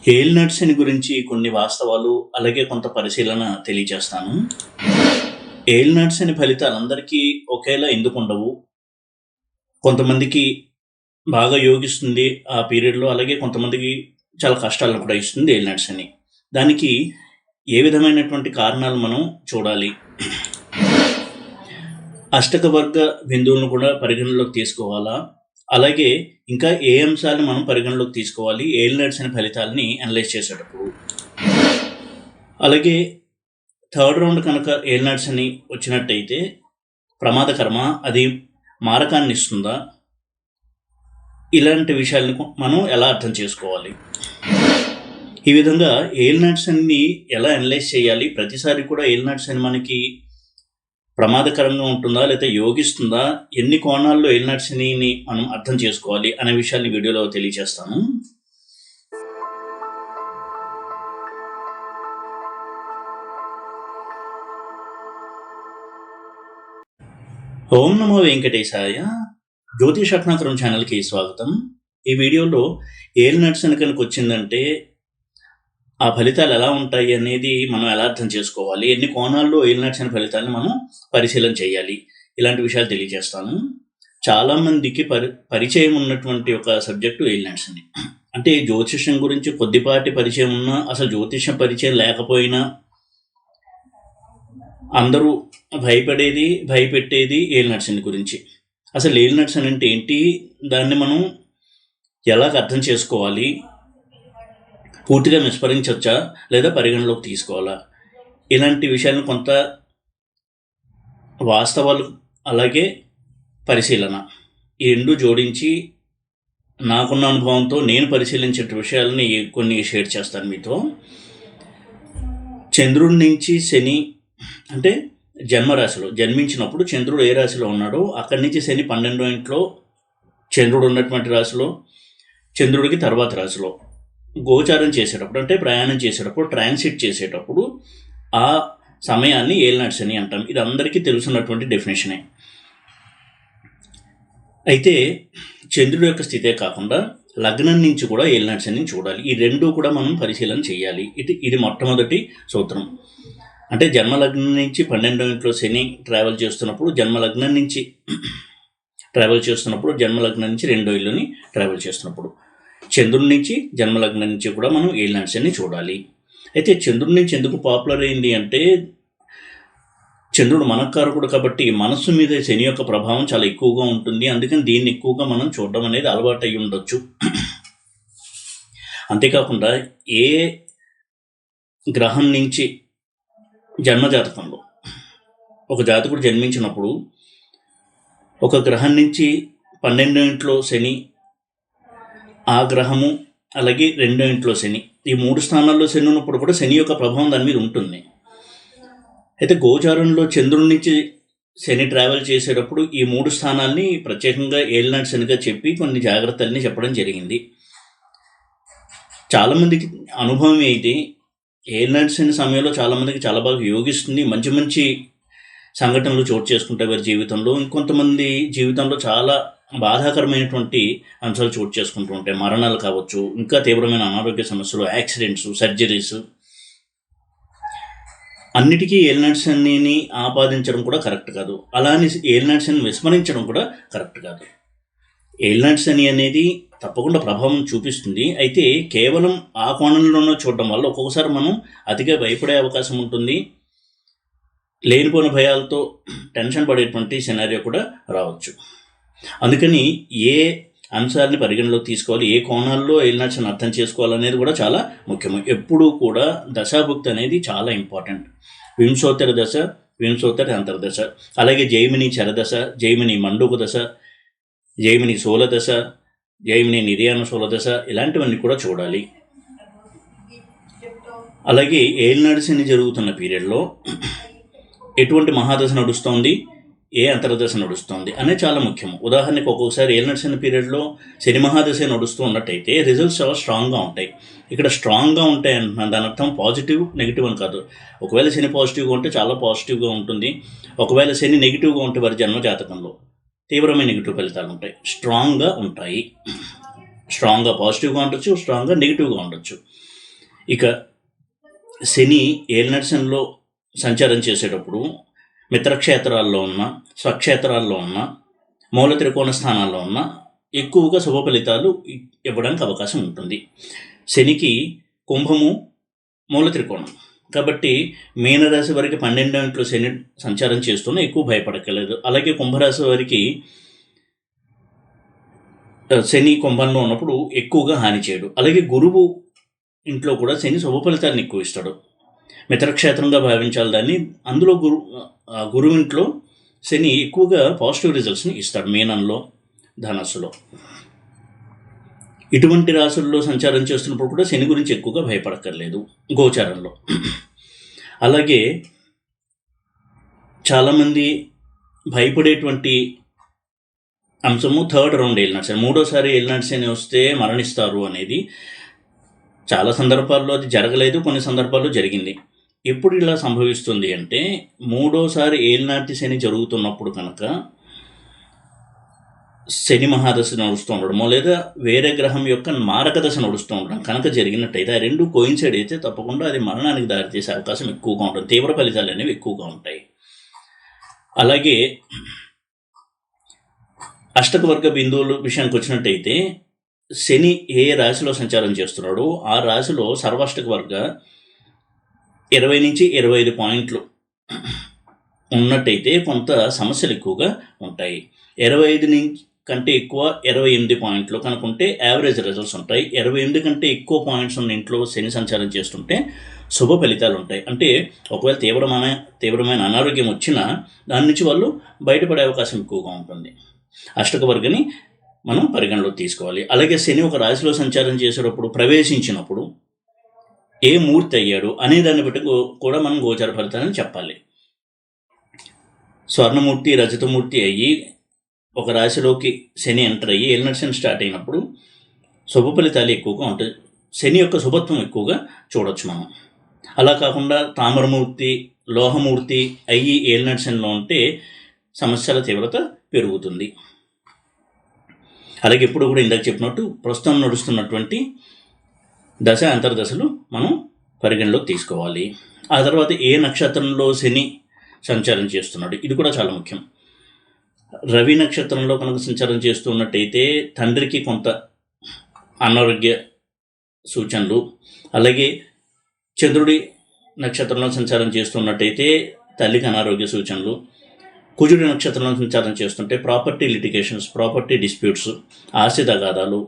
Hail నట్స్‌ని గురించి కొన్ని వాస్తవాలు, అలాగే కొంత పరిశీలన తెలియజేస్తాను. హేల్ నట్స్‌ని ఫలితాలు అందరికీ ఒకేలా ఎందుకుండవు? కొంతమందికి బాగా యోగిస్తుంది ఆ పీరియడ్‌లో. అలాగే కొంతమందికి చాలా కష్టాలను కూడా ఇస్తుంది హేల్ నట్స్ అని. దానికి ఏ విధమైనటువంటి కారణాలు మనం చూడాలి. అష్టక వర్గ బిందువులను కూడా పరిగణనలోకి తీసుకోవాలా? అలాగే ఇంకా ఏ అంశాలను మనం పరిగణనలోకి తీసుకోవాలి హేల్ నట్స్ అనే ఫలితాలని అనలైజ్ చేసేటప్పుడు? అలాగే థర్డ్ రౌండ్ కనుక హేల్ నట్స్ అని వచ్చినట్టయితే ప్రమాదకరమా? అది మారకాన్ని ఇస్తుందా? ఇలాంటి విషయాలను మనం ఎలా అర్థం చేసుకోవాలి? ఈ విధంగా హేల్ నట్స్ అన్ని ఎలా అనలైజ్ చేయాలి? ప్రతిసారి కూడా హేల్ నట్స్ అని మనకి ప్రమాదకరంగా ఉంటుందా, లేదా యోగిస్తుందా? ఎన్ని కోణాల్లో హేల్ నట్స్‌ని మనం అర్థం చేసుకోవాలి అనే విషయాన్ని వీడియోలో తెలియజేస్తాను. ఓం నమో వెంకటేశాయ. జ్యోతిష్ రత్నాకరం ఛానల్‌కి స్వాగతం. ఈ వీడియోలో హేల్ నట్స్ అని కనుక వచ్చిందంటే ఆ ఫలితాలు ఎలా ఉంటాయి అనేది మనం ఎలా అర్థం చేసుకోవాలి? ఎన్ని కోణాల్లో హేల్ నట్స్ అనే ఫలితాలను మనం పరిశీలన చేయాలి? ఇలాంటి విషయాలు తెలియజేస్తాను. చాలామందికి పరిచయం ఉన్నటువంటి ఒక సబ్జెక్టు హేల్ నట్స్ అని. అంటే జ్యోతిష్యం గురించి కొద్దిపాటి పరిచయం ఉన్నా, అసలు జ్యోతిష్యం పరిచయం లేకపోయినా అందరూ భయపెట్టేది హేల్ నట్స్ గురించి. అసలు హేల్ నట్స్ అంటే ఏంటి? దాన్ని మనం ఎలాగ అర్థం చేసుకోవాలి? పూర్తిగా విస్మరించవచ్చా, లేదా పరిగణలోకి తీసుకోవాలా? ఇలాంటి విషయాలను కొంత వాస్తవాలు, అలాగే పరిశీలన, ఈ రెండు జోడించి నాకున్న అనుభవంతో నేను పరిశీలించే విషయాలని కొన్ని షేర్ చేస్తాను మీతో. చంద్రుడి నుంచి శని, అంటే జన్మరాశిలో జన్మించినప్పుడు చంద్రుడు ఏ రాశిలో ఉన్నాడో అక్కడి నుంచి శని 12వ ఇంట్లో, చంద్రుడు ఉన్నటువంటి రాశిలో, చంద్రుడికి తర్వాత రాశిలో గోచారం చేసేటప్పుడు, అంటే ప్రయాణం చేసేటప్పుడు, ట్రాన్సిట్ చేసేటప్పుడు ఆ సమయాన్ని హేల్ నట్స్ అని అంటాం. ఇది అందరికీ తెలుసున్నటువంటి డెఫినేషనే. అయితే చంద్రుడి యొక్క స్థితే కాకుండా లగ్నం నుంచి కూడా హేల్ నట్స్ అని చూడాలి. ఈ రెండు కూడా మనం పరిశీలన చేయాలి. ఇది మొట్టమొదటి సూత్రం. అంటే జన్మలగ్నం నుంచి 12వ ఇంట్లో శని ట్రావెల్ చేస్తున్నప్పుడు, జన్మలగ్నం నుంచి రెండో ఇల్లుని ట్రావెల్ చేస్తున్నప్పుడు, చంద్రుడి నుంచి జన్మలగ్నం నుంచి కూడా మనం హేల్ నట్స్ అని చూడాలి. అయితే చంద్రుడి నుంచి ఎందుకు పాపులర్ అయింది అంటే, చంద్రుడు మనకారకుడు కాబట్టి మనస్సు మీద శని యొక్క ప్రభావం చాలా ఎక్కువగా ఉంటుంది. అందుకని దీన్ని ఎక్కువగా మనం చూడడం అనేది అలవాటు అయ్యి ఉండొచ్చు. అంతేకాకుండా ఏ గ్రహం నుంచి జన్మజాతకంలో ఒక జాతకుడు జన్మించినప్పుడు ఒక గ్రహం నుంచి 12వ ఇంట్లో శని, ఆ గ్రహము, అలాగే 2వ ఇంట్లో శని, ఈ 3 స్థానాల్లో శని ఉన్నప్పుడు కూడా శని యొక్క ప్రభావం దాని మీద ఉంటుంది. అయితే గోచారంలో చంద్రుడి నుంచి శని ట్రావెల్ చేసేటప్పుడు ఈ 3 స్థానాల్ని ప్రత్యేకంగా హేల్ నట్స్ అనిగా చెప్పి కొన్ని జాగ్రత్తల్ని చెప్పడం జరిగింది. చాలామందికి అనుభవం అయితే హేల్ నట్స్ అనే సమయంలో చాలామందికి చాలా బాగా యోగిస్తుంది. మంచి మంచి సంఘటనలు చోటు చేసుకుంటాయి వారి జీవితంలో. ఇంకొంతమంది జీవితంలో చాలా బాధాకరమైనటువంటి అంశాలు చోటు చేసుకుంటూ ఉంటాయి. మరణాలు కావచ్చు, ఇంకా తీవ్రమైన అనారోగ్య సమస్యలు, యాక్సిడెంట్స్, సర్జరీస్. అన్నిటికీ హేల్ నట్స్ అని ఆపాదించడం కూడా కరెక్ట్ కాదు. అలానే హేల్ నట్స్ అని విస్మరించడం కూడా కరెక్ట్ కాదు. హేల్ నట్స్ అని అనేది తప్పకుండా ప్రభావం చూపిస్తుంది. అయితే కేవలం ఆ కోణంలోనూ చూడడం వల్ల ఒక్కొక్కసారి మనం అతిగా భయపడే అవకాశం ఉంటుంది. లేనిపోయిన భయాలతో టెన్షన్ పడేటువంటి సినారియో కూడా రావచ్చు. అందుకని ఏ అంశాలని పరిగణలోకి తీసుకోవాలి, ఏ కోణాల్లో హేల్ నట్స్ అని అర్థం చేసుకోవాలనేది కూడా చాలా ముఖ్యము. ఎప్పుడూ కూడా దశాభుక్తి అనేది చాలా ఇంపార్టెంట్. వింశోత్తర దశ, వింశోత్తర అంతర్దశ, అలాగే జైమిని చరదశ, జైమిని మండూక దశ, జైమిని శూల దశ, జైమిని నిర్యాణ శూల దశ, ఇలాంటివన్నీ కూడా చూడాలి. అలాగే హేల్ నట్స్ అని జరుగుతున్న పీరియడ్లో ఎటువంటి మహాదశ నడుస్తోంది, ఏ అంతర్దశ నడుస్తుంది అనేది చాలా ముఖ్యం. ఉదాహరణకు ఒక్కొక్కసారి హేల్ నట్స్ అనే పీరియడ్లో శని మహాదశ నడుస్తూ ఉన్నట్టయితే రిజల్ట్స్ చాలా స్ట్రాంగ్గా ఉంటాయి. ఇక్కడ స్ట్రాంగ్గా ఉంటాయి అంటున్నాను, దాని అర్థం పాజిటివ్ నెగిటివ్ అని కాదు. ఒకవేళ శని పాజిటివ్గా ఉంటే చాలా పాజిటివ్గా ఉంటుంది. ఒకవేళ శని నెగిటివ్గా ఉంటే వారి జన్మ జాతకంలో తీవ్రమైన నెగిటివ్ ఫలితాలు ఉంటాయి, స్ట్రాంగ్గా ఉంటాయి. స్ట్రాంగ్గా పాజిటివ్గా ఉండొచ్చు, స్ట్రాంగ్గా నెగిటివ్గా ఉండొచ్చు. ఇక శని ఏలినట్సన్లో సంచారం చేసేటప్పుడు మిత్రక్షేత్రాల్లో ఉన్న, స్వక్షేత్రాల్లో ఉన్న, మూల త్రికోణ స్థానాల్లో ఉన్న ఎక్కువగా శుభ ఫలితాలు ఇవ్వడానికి అవకాశం ఉంటుంది. శనికి కుంభము మూల త్రికోణం కాబట్టి మీనరాశి వారికి 12వ ఇంట్లో శని సంచారం చేస్తున్నా ఎక్కువ భయపడక్కర్లేదు. అలాగే కుంభరాశి వారికి శని కుంభంలో ఉన్నప్పుడు ఎక్కువగా హాని చేయడు. అలాగే గురువు ఇంట్లో కూడా శని శుభ ఫలితాలను ఎక్కువ ఇస్తాడు. మిత్రక్షేత్రంగా భావించాలి దాన్ని. అందులో గురువు ఇంట్లో శని ఎక్కువగా పాజిటివ్ రిజల్ట్స్ని ఇస్తాడు. మీనంలో, ధనస్సులో. ఇటువంటి రాశుల్లో సంచారం చేస్తున్నప్పుడు కూడా శని గురించి ఎక్కువగా భయపడక్కర్లేదు గోచారంలో. అలాగే చాలామంది భయపడేటువంటి అంశము థర్డ్ రౌండ్ ఏలినాటి శని. మూడోసారి ఏలినాటి శని వస్తే మరణిస్తారు అనేది చాలా సందర్భాల్లో అది జరగలేదు, కొన్ని సందర్భాల్లో జరిగింది. ఎప్పుడు ఇలా సంభవిస్తుంది అంటే మూడోసారి ఏలినాటి శని జరుగుతున్నప్పుడు కనుక శని మహాదశ నడుస్తూ ఉండడమో లేదా వేరే గ్రహం యొక్క మారక దశ నడుస్తూ ఉండడం కనుక జరిగినట్టయితే ఆ రెండు కోయిన్సైడ్ అయితే తప్పకుండా అది మరణానికి దారితీసే అవకాశం ఎక్కువగా ఉంటుంది. తీవ్ర ఫలితాలు అనేవి ఎక్కువగా ఉంటాయి. అలాగే అష్టక వర్గ బిందువుల విషయానికి వచ్చినట్టయితే శని ఏ రాశిలో సంచారం చేస్తున్నాడో ఆ రాశిలో సర్వాష్టక వర్గ 20 నుంచి 25 పాయింట్లు ఉన్నట్టయితే కొంత సమస్యలు ఎక్కువగా ఉంటాయి. 25 కంటే ఎక్కువ 28 పాయింట్లు కనుకుంటే యావరేజ్ రిజల్ట్స్ ఉంటాయి. 28 కంటే ఎక్కువ పాయింట్స్ ఉన్న ఇంట్లో శని సంచారం చేస్తుంటే శుభ ఫలితాలు ఉంటాయి. అంటే ఒకవేళ తీవ్రమైన అనారోగ్యం వచ్చినా దాని నుంచి వాళ్ళు బయటపడే అవకాశం ఎక్కువగా ఉంటుంది. అష్టక వర్గని మనం పరిగణలో తీసుకోవాలి. అలాగే శని ఒక రాశిలో సంచారం చేసేటప్పుడు ప్రవేశించినప్పుడు ఏ మూర్తి అయ్యాడు అనే దాన్ని బట్టి కూడా మనం గోచార ఫలితాలని చెప్పాలి. స్వర్ణమూర్తి, రజతమూర్తి అయ్యి ఒక రాశిలోకి శని ఎంటర్ అయ్యి ఏలినాటి శని స్టార్ట్ అయినప్పుడు శుభ ఫలితాలు ఎక్కువగా ఉంటాయి. శని యొక్క శుభత్వం ఎక్కువగా చూడొచ్చు మనం. అలా కాకుండా తామరమూర్తి, లోహమూర్తి అయ్యి ఏలినాటి శనిలో ఉంటే సమస్యల తీవ్రత పెరుగుతుంది. అలాగే ఇప్పుడు కూడా ఇందాక చెప్పినట్టు ప్రస్తుతం నడుస్తున్నటువంటి దశ అంతర్దశలు మనం పరిగణలోకి తీసుకోవాలి. ఆ తర్వాత ఏ నక్షత్రంలో శని సంచారం చేస్తున్నాడు ఇది కూడా చాలా ముఖ్యం. రవి నక్షత్రంలో కనుక సంచారం చేస్తున్నట్టయితే తండ్రికి కొంత అనారోగ్య సూచనలు, అలాగే చంద్రుడి నక్షత్రంలో సంచారం చేస్తున్నట్టయితే తల్లికి అనారోగ్య సూచనలు, కుజుడి నక్షత్రంలో సంచారం చేస్తుంటే ప్రాపర్టీ లిటిగేషన్స్, ప్రాపర్టీ డిస్ప్యూట్స్, ఆస్తి తగాదాలు,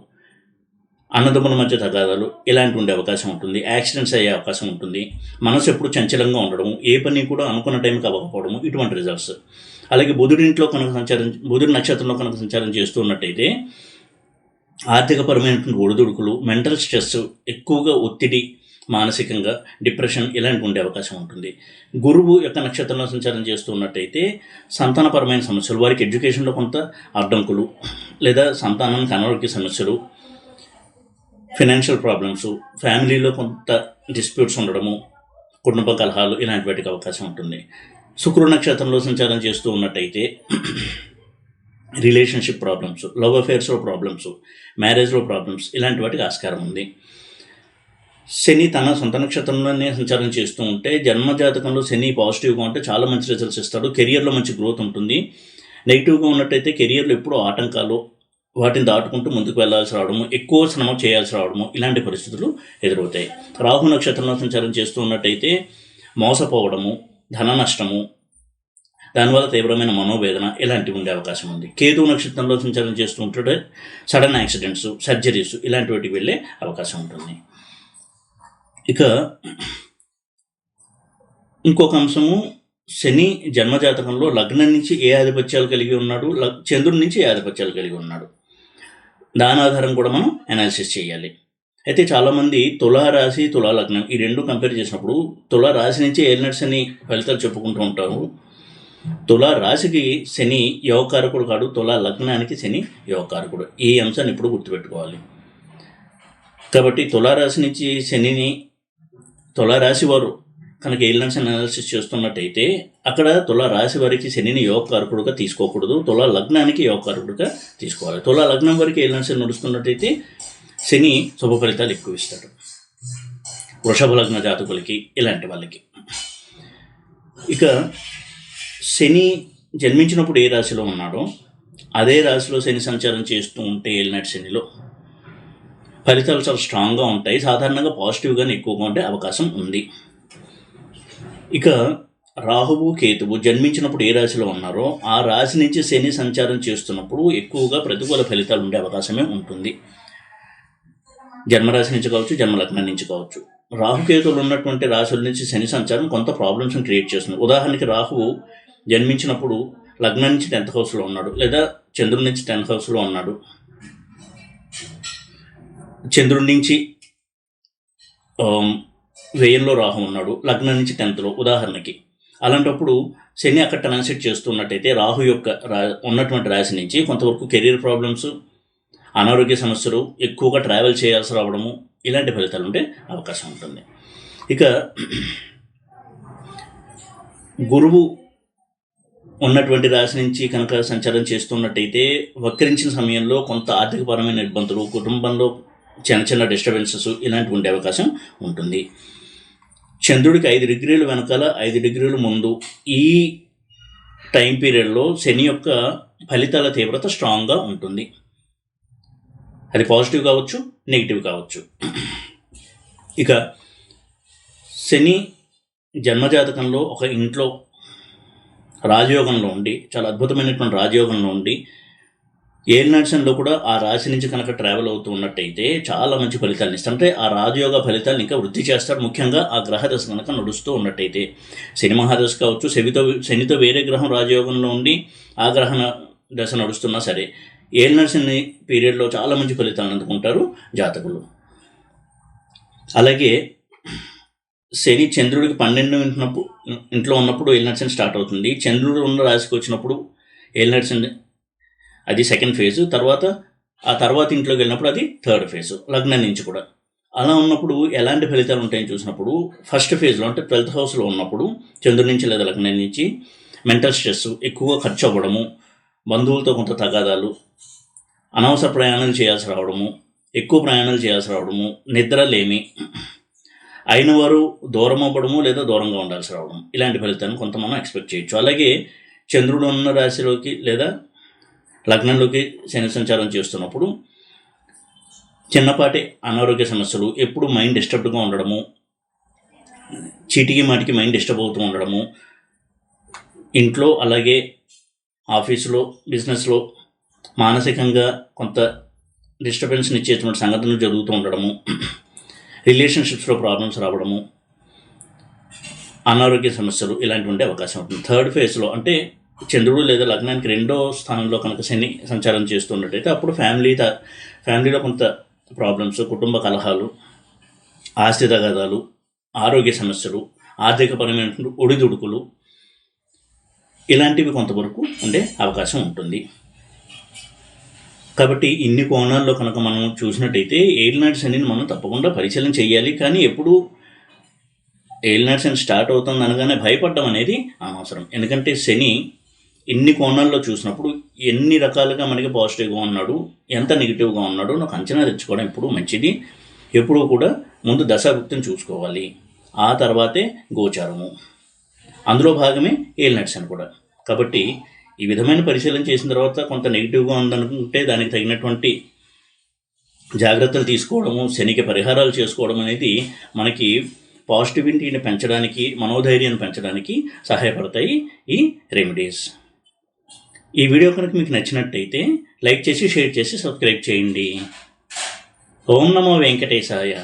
అన్నదమ్ముల మధ్య తగాదాలు ఇలాంటి ఉండే అవకాశం ఉంటుంది. యాక్సిడెంట్స్ అయ్యే అవకాశం ఉంటుంది. మనసు ఎప్పుడు చంచలంగా ఉండడము, ఏ పని కూడా అనుకున్న టైంకి అవ్వకపోవడము, ఇటువంటి రిజల్ట్స్. అలాగే బుధుడి నక్షత్రంలో కనుక సంచారం చేస్తున్నట్టయితే ఆర్థికపరమైనటువంటి ఒడిదుడుకులు, మెంటల్ స్ట్రెస్, ఎక్కువగా ఒత్తిడి, మానసికంగా డిప్రెషన్ ఇలాంటి ఉండే అవకాశం ఉంటుంది. గురువు యొక్క నక్షత్రంలో సంచారం చేస్తున్నట్టయితే సంతానపరమైన సమస్యలు, వారికి ఎడ్యుకేషన్లో కొంత అడ్డంకులు లేదా సంతానానికి అనారోగ్య సమస్యలు, ఫైనాన్షియల్ ప్రాబ్లమ్స్, ఫ్యామిలీలో కొంత డిస్ప్యూట్స్ ఉండడము, కుటుంబ కలహాలు ఇలాంటి వాటికి అవకాశం ఉంటుంది. శుక్రుడు నక్షత్రంలో సంచారం చేస్తూ ఉన్నట్టయితే రిలేషన్షిప్ ప్రాబ్లమ్స్, లవ్ అఫేర్స్లో ప్రాబ్లమ్స్, మ్యారేజ్లో ప్రాబ్లమ్స్ ఇలాంటి వాటికి ఆస్కారం ఉంది. శని తన సొంత నక్షత్రంలోనే సంచారం చేస్తూ ఉంటే జన్మజాతకంలో శని పాజిటివ్గా ఉంటే చాలా మంచి రిజల్ట్స్ ఇస్తాడు. కెరియర్లో మంచి గ్రోత్ ఉంటుంది. నెగిటివ్గా ఉన్నట్టయితే కెరియర్లో ఎప్పుడూ ఆటంకాలు, వాటిని దాటుకుంటూ ముందుకు వెళ్లాల్సి రావడము, ఎక్కువ శ్రమ చేయాల్సి రావడము ఇలాంటి పరిస్థితులు ఎదురవుతాయి. రాహు నక్షత్రంలో సంచారం చేస్తూ ఉన్నట్టయితే మోసపోవడము, ధన నష్టము, దానివల్ల తీవ్రమైన మనోవేదన ఇలాంటివి ఉండే అవకాశం ఉంది. కేతు నక్షత్రంలో సంచారం చేస్తూ ఉంటే సడన్ యాక్సిడెంట్స్, సర్జరీస్ ఇలాంటి వాటికి వెళ్ళే అవకాశం ఉంటుంది. ఇక ఇంకొక అంశము, శని జన్మజాతకంలో లగ్నం నుంచి ఏ ఆధిపత్యాలు కలిగి ఉన్నాడు, చంద్రుడి నుంచి ఏ ఆధిపత్యాలు కలిగి ఉన్నాడు, దాని ఆధారం కూడా మనం అనాలిసిస్ చేయాలి. అయితే చాలామంది తులారాశి, తులాలగ్నం ఈ రెండు కంపేర్ చేసినప్పుడు తులారాశి నుంచి ఏలినాటి శని ఫలితాలు చెప్పుకుంటూ ఉంటారు. తులారాశికి శని యోగకారకుడు కాడు, తులా లగ్నానికి శని యోగకారకుడు. ఈ అంశాన్ని ఇప్పుడు గుర్తుపెట్టుకోవాలి. కాబట్టి తులారాశి నుంచి శనిని తులారాశి వారు కనుక ఎయిల్నెట్స్ అనాలిసిస్ చేస్తున్నట్టయితే అక్కడ తుల రాశి వారికి శనిని యోగకారకుడుగా తీసుకోకూడదు, తుల లగ్నానికి యోగకారకుడుగా తీసుకోవాలి. తుల లగ్నం వరకు ఎయిల్నెట్స్ నడుస్తున్నట్టయితే శని శుభ ఫలితాలు ఎక్కువ ఇస్తాడు. వృషభ లగ్న జాతకులకి, ఇలాంటి వాళ్ళకి. ఇక శని జన్మించినప్పుడు ఏ రాశిలో ఉన్నాడో అదే రాశిలో శని సంచారం చేస్తూ ఉంటే ఏలినాటి శనిలో ఫలితాలు చాలా స్ట్రాంగ్గా ఉంటాయి. సాధారణంగా పాజిటివ్గానే ఎక్కువగా ఉండే అవకాశం ఉంది. ఇక రాహువు కేతువు జన్మించినప్పుడు ఏ రాశిలో ఉన్నారో ఆ రాశి నుంచి శని సంచారం చేస్తున్నప్పుడు ఎక్కువగా ప్రతికూల ఫలితాలు ఉండే అవకాశమే ఉంటుంది. జన్మరాశి నుంచి కావచ్చు, జన్మలగ్నం నుంచి కావచ్చు. రాహుకేతువులు ఉన్నటువంటి రాశుల నుంచి శని సంచారం కొంత ప్రాబ్లమ్స్ని క్రియేట్ చేస్తుంది. ఉదాహరణకి రాహువు జన్మించినప్పుడు లగ్నం నుంచి 10th హౌస్లో ఉన్నాడు, లేదా చంద్రుడి నుంచి 10th హౌస్లో ఉన్నాడు, చంద్రుడి నుంచి 1000లో రాహు ఉన్నాడు, లగ్నం నుంచి 10thలో ఉదాహరణకి. అలాంటప్పుడు శని అక్కడ ట్రాన్సిట్ చేస్తున్నట్టయితే రాహు యొక్క ఉన్నటువంటి రాశి నుంచి కొంతవరకు కెరీర్ ప్రాబ్లమ్స్, అనారోగ్య సమస్యలు, ఎక్కువగా ట్రావెల్ చేయాల్సి రావడము, ఇలాంటి ఫలితాలు ఉండే అవకాశం ఉంటుంది. ఇక గురువు ఉన్నటువంటి రాశి నుంచి కనుక సంచారం చేస్తున్నట్టయితే వక్రించిన సమయంలో కొంత ఆర్థికపరమైన ఇబ్బందులు, కుటుంబంలో చిన్న చిన్న డిస్టర్బెన్సెస్ ఇలాంటివి ఉండే అవకాశం ఉంటుంది. చంద్రుడికి 5 డిగ్రీలు వెనకాల 5 డిగ్రీలు ముందు ఈ టైం పీరియడ్లో శని యొక్క ఫలితాల తీవ్రత స్ట్రాంగ్గా ఉంటుంది. అది పాజిటివ్ కావచ్చు, నెగిటివ్ కావచ్చు. ఇక శని జన్మజాతకంలో ఒక ఇంట్లో రాజయోగంలో ఉండి, చాలా అద్భుతమైనటువంటి రాజయోగంలో ఉండి ఏలినాటి కూడా ఆ రాశి నుంచి కనుక ట్రావెల్ అవుతూ ఉన్నట్టయితే చాలా మంచి ఫలితాలను ఇస్తాడు. అంటే ఆ రాజయోగ ఫలితాలను ఇంకా వృద్ధి చేస్తాడు. ముఖ్యంగా ఆ గ్రహ దశ కనుక నడుస్తూ ఉన్నట్టయితే శని మహాదశ కావచ్చు, శనితో వేరే గ్రహం రాజయోగంలో ఉండి ఆ గ్రహ దశ నడుస్తున్నా సరే ఏలినాటి పీరియడ్లో చాలా మంచి ఫలితాలను అందుకుంటారు జాతకులు. అలాగే శని చంద్రుడికి 12 ఇంట్లో ఉన్నప్పుడు ఏలినాటి స్టార్ట్ అవుతుంది. చంద్రుడు ఉన్న రాశికి వచ్చినప్పుడు ఏలినాటి అది 2nd ఫేజ్. ఆ తర్వాత ఇంట్లోకి వెళ్ళినప్పుడు అది 3rd ఫేజ్, లగ్నం నుంచి కూడా. అలా ఉన్నప్పుడు ఎలాంటి ఫలితాలు ఉంటాయని చూసినప్పుడు ఫస్ట్ ఫేజ్లో అంటే 12th హౌస్లో ఉన్నప్పుడు చంద్రుడి నుంచి లేదా లగ్నం నుంచి మెంటల్ స్ట్రెస్, ఎక్కువగా ఖర్చు అవ్వడము, బంధువులతో కొంత తగాదాలు, అనవసర ప్రయాణాలు చేయాల్సి రావడము, ఎక్కువ ప్రయాణాలు చేయాల్సి రావడము, నిద్రలేమి, అయిన వారు దూరం అవ్వడము లేదా దూరంగా ఉండాల్సి రావడం, ఇలాంటి ఫలితాన్ని కొంత మనం ఎక్స్పెక్ట్ చేయొచ్చు. అలాగే చంద్రుడు ఉన్న రాశిలోకి లేదా లగ్నంలోకి శని సంచారం చేస్తున్నప్పుడు చిన్నపాటి అనారోగ్య సమస్యలు, ఎప్పుడు మైండ్ డిస్టర్బ్డ్గా ఉండడము, చీటికి మాటికి మైండ్ డిస్టర్బ్ అవుతూ ఉండడము, ఇంట్లో అలాగే ఆఫీసులో బిజినెస్లో మానసికంగా కొంత డిస్టర్బెన్స్ని ఇచ్చేటువంటి సంఘటనలు జరుగుతూ ఉండడము, రిలేషన్షిప్స్లో ప్రాబ్లమ్స్ రావడము, అనారోగ్య సమస్యలు ఇలాంటివి ఉండే అవకాశం ఉంటుంది. 3rd ఫేజ్లో అంటే చంద్రుడు లేదా లగ్నానికి 2వ స్థానంలో కనుక శని సంచారం చేస్తున్నట్టయితే అప్పుడు ఫ్యామిలీలో కొంత ప్రాబ్లమ్స్, కుటుంబ కలహాలు, ఆస్తి తగాదాలు, ఆరోగ్య సమస్యలు, ఆర్థికపరమైన ఒడిదుడుకులు ఇలాంటివి కొంతవరకు ఉండే అవకాశం ఉంటుంది. కాబట్టి ఇన్ని కోణాల్లో కనుక మనం చూసినట్టయితే ఏలినాటి శనిని మనం తప్పకుండా పరిశీలన చేయాలి. కానీ ఎప్పుడు ఏలినాటి శని స్టార్ట్ అవుతుంది అనగానే భయపడడం అనేది అనవసరం. ఎందుకంటే శని ఇన్ని కోణాల్లో చూసినప్పుడు ఎన్ని రకాలుగా మనకి పాజిటివ్గా ఉన్నాడు, ఎంత నెగిటివ్గా ఉన్నాడో నాకు అంచనా తెచ్చుకోవడం ఎప్పుడు మంచిది. ఎప్పుడూ కూడా ముందు దశాభుక్తిని చూసుకోవాలి, ఆ తర్వాతే గోచారము, అందులో భాగమే ఏలినాటి శని కూడా. కాబట్టి ఈ విధమైన పరిశీలన చేసిన తర్వాత కొంత నెగిటివ్గా ఉందనుకుంటే దానికి తగినటువంటి జాగ్రత్తలు తీసుకోవడము, శనికి పరిహారాలు చేసుకోవడం అనేది మనకి పాజిటివిటీని పెంచడానికి, మనోధైర్యాన్ని పెంచడానికి సహాయపడతాయి ఈ రెమెడీస్. ఈ వీడియో కనుక మీకు నచ్చినట్టయితే లైక్ చేసి, షేర్ చేసి, సబ్స్క్రైబ్ చేయండి. ఓం నమో వెంకటేశాయ.